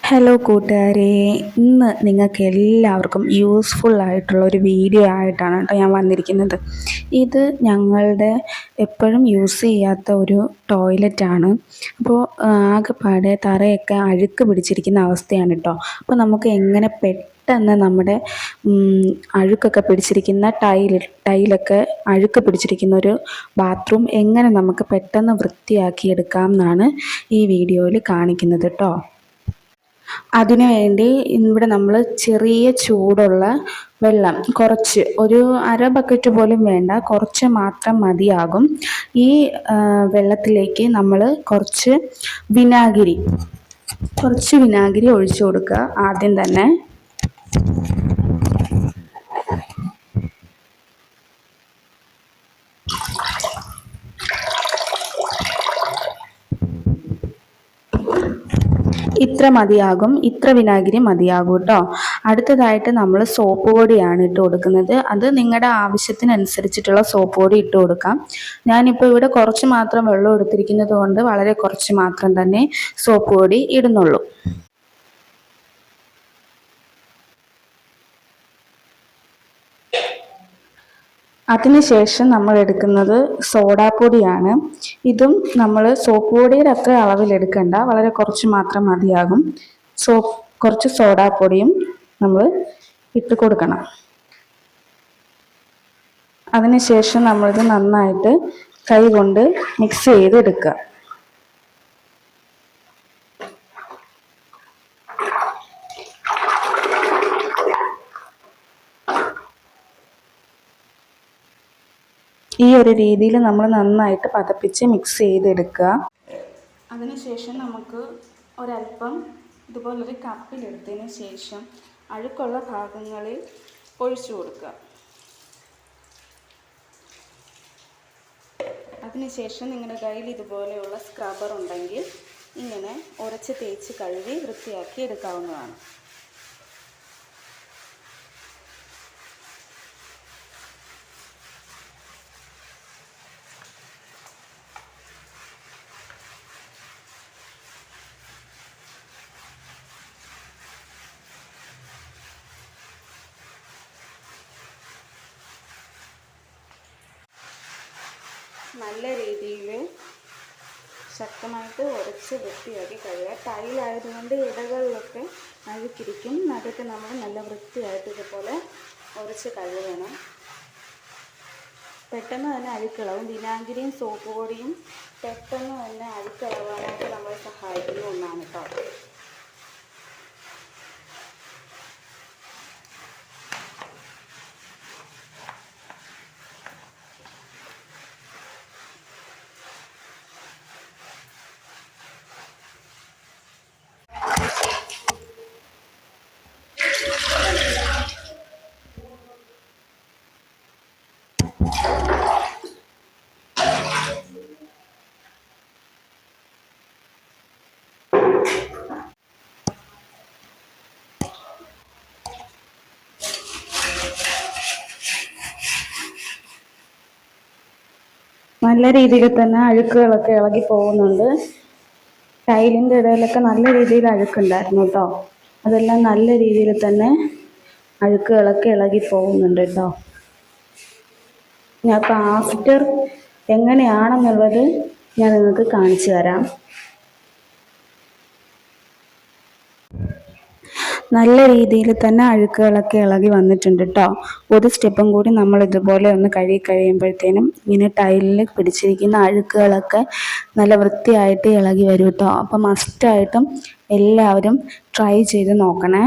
Hello കൂട്ടുകാരെ, ഇന്ന് നിങ്ങൾക്ക് എല്ലാവർക്കും യൂസ്ഫുൾ ആയിട്ടുള്ള ഒരു വീഡിയോ ആയിട്ടാണ് കേട്ടോ ഞാൻ വന്നിരിക്കുന്നത്. ഇത് ഞങ്ങളുടെ എപ്പോഴും യൂസ് ചെയ്യാത്ത ഒരു ടോയ്ലറ്റാണ്. അപ്പോൾ ആകെപ്പാടെ തറയൊക്കെ അഴുക്ക് പിടിച്ചിരിക്കുന്ന അവസ്ഥയാണ് കേട്ടോ. അപ്പോൾ നമുക്ക് എങ്ങനെ പെട്ടെന്ന് നമ്മുടെ അഴുക്കൊക്കെ പിടിച്ചിരിക്കുന്ന ടൈലൊക്കെ അഴുക്ക് പിടിച്ചിരിക്കുന്ന ഒരു ബാത്റൂം എങ്ങനെ നമുക്ക് പെട്ടെന്ന് വൃത്തിയാക്കി എടുക്കാം എന്നാണ് ഈ വീഡിയോയിൽ കാണിക്കുന്നത് കേട്ടോ. അതിനു വേണ്ടി ഇവിടെ നമ്മൾ ചെറിയ ചൂടുള്ള വെള്ളം കുറച്ച്, ഒരു അര ബക്കറ്റ് പോലും വേണ്ട, കുറച്ച് മാത്രം മതിയാകും. ഈ വെള്ളത്തിലേക്ക് നമ്മൾ കുറച്ച് വിനാഗിരി ഒഴിച്ചു കൊടുക്കുക ആദ്യം തന്നെ. ഇത്ര മതിയാകും, ഇത്ര വിനാഗിരി മതിയാകും കേട്ടോ. അടുത്തതായിട്ട് നമ്മൾ സോപ്പ് പൊടിയാണ് ഇട്ട് കൊടുക്കുന്നത്. അത് നിങ്ങളുടെ ആവശ്യത്തിനനുസരിച്ചിട്ടുള്ള സോപ്പ് പൊടി ഇട്ട് കൊടുക്കാം. ഞാനിപ്പോൾ ഇവിടെ കുറച്ച് മാത്രം വെള്ളം എടുത്തിരിക്കുന്നത് കൊണ്ട് വളരെ കുറച്ച് മാത്രം തന്നെ സോപ്പ് പൊടി ഇടുന്നുള്ളൂ. അതിനുശേഷം നമ്മൾ എടുക്കുന്നത് സോഡാപ്പൊടിയാണ്. ഇതും നമ്മൾ സോപ്പ് പൊടിയുടെ അത്ര അളവിലെടുക്കണ്ട, വളരെ കുറച്ച് മാത്രം മതിയാകും. കുറച്ച് സോഡാപ്പൊടിയും നമ്മൾ ഇട്ട് കൊടുക്കണം. അതിനുശേഷം നമ്മളിത് നന്നായിട്ട് കൈ കൊണ്ട് മിക്സ് ചെയ്തെടുക്കുക. ഈ ഒരു രീതിയിൽ നമ്മൾ നന്നായിട്ട് പതപ്പിച്ച് മിക്സ് ചെയ്തെടുക്കുക. അതിനുശേഷം നമുക്ക് ഒരല്പം ഇതുപോലൊരു കപ്പിലെടുത്തതിന് ശേഷം അഴുക്കുള്ള ഭാഗങ്ങളിൽ ഒഴിച്ചു കൊടുക്കുക. അതിനുശേഷം നിങ്ങളുടെ കയ്യിൽ ഇതുപോലെയുള്ള സ്ക്രബ്ബർ ഉണ്ടെങ്കിൽ ഇങ്ങനെ ഉരച്ച് തേച്ച് കഴുകി വൃത്തിയാക്കി എടുക്കാവുന്നതാണ്. നല്ല രീതിയിൽ ശക്തമായിട്ട് ഉരച്ച് വൃത്തിയാക്കി കഴുകുക. ടൈലായതുകൊണ്ട് ഇടകളിലൊക്കെ അഴുക്കിരിക്കും. അതൊക്കെ നമ്മൾ നല്ല വൃത്തിയായിട്ട് ഇതുപോലെ ഉരച്ച് കഴുകണം. പെട്ടെന്ന് തന്നെ അഴുക്കളവും. വിനാഗിരിയും സോപ്പ് പൊടിയും പെട്ടെന്ന് തന്നെ അഴുക്കളവാനായിട്ട് നമ്മളെ സഹായിക്കുന്ന ഒന്നാണ് കേട്ടോ. നല്ല രീതിയിൽ തന്നെ അഴുക്കുകളൊക്കെ ഇളകി പോകുന്നുണ്ട്. ടൈലിൻ്റെ ഇടയിലൊക്കെ നല്ല രീതിയിൽ അഴുക്കുണ്ടായിരുന്നു കേട്ടോ. അതെല്ലാം നല്ല രീതിയിൽ തന്നെ അഴുക്കുകളൊക്കെ ഇളകി പോകുന്നുണ്ട് കേട്ടോ. ഞാൻ ഇപ്പോൾ ആഫ്റ്റർ എങ്ങനെയാണെന്നുള്ളത് ഞാൻ നിങ്ങൾക്ക് കാണിച്ചു തരാം. നല്ല രീതിയിൽ തന്നെ അഴുക്കുകളൊക്കെ ഇളകി വന്നിട്ടുണ്ട് കേട്ടോ. ഒരു സ്റ്റെപ്പും കൂടി നമ്മൾ ഇതുപോലെ ഒന്ന് കഴുകി കഴിയുമ്പോഴത്തേനും ഇങ്ങനെ ടൈലിൽ പിടിച്ചിരിക്കുന്ന അഴുക്കുകളൊക്കെ നല്ല വൃത്തിയായിട്ട് ഇളകി വരും കേട്ടോ. അപ്പം മസ്റ്റായിട്ടും എല്ലാവരും ട്രൈ ചെയ്ത് നോക്കണേ.